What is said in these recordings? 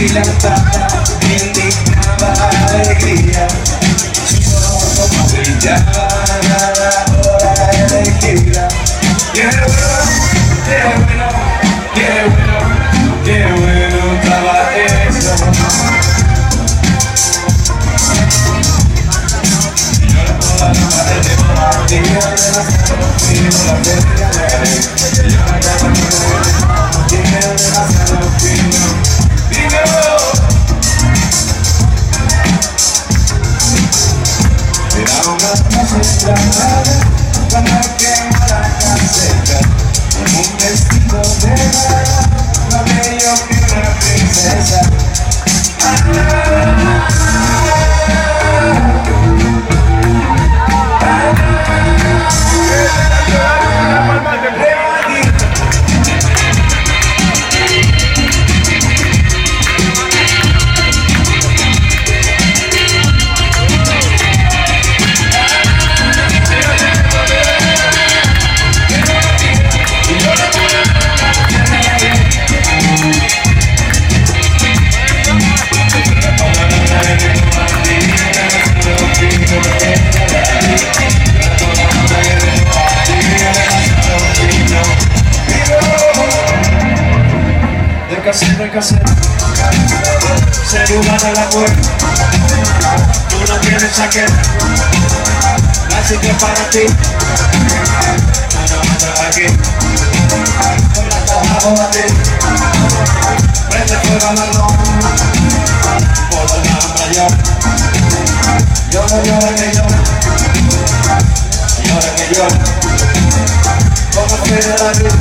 agilantada indignaba alegría. Sus ojos brillaban a la hora de elegirla. Qué bueno, qué bueno, qué bueno, qué bueno estaba eso. Y yo le puedo dar la madre de partida de la sala, y no la podría leer. Y yo la cara no tiene demasiado fino. Era una muchacha cuando quemó la caseta, con un vestido de gala, más bello que una princesa. De casero, ser humana la muerte. Tú no tienes chaqueta, así que para ti no andas aquí. Con la caja a ti, prende fuego a la loma por la mayor. Llora, llora que llora, llora que llora. Como quiere la luz,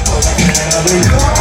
como quiere la luz.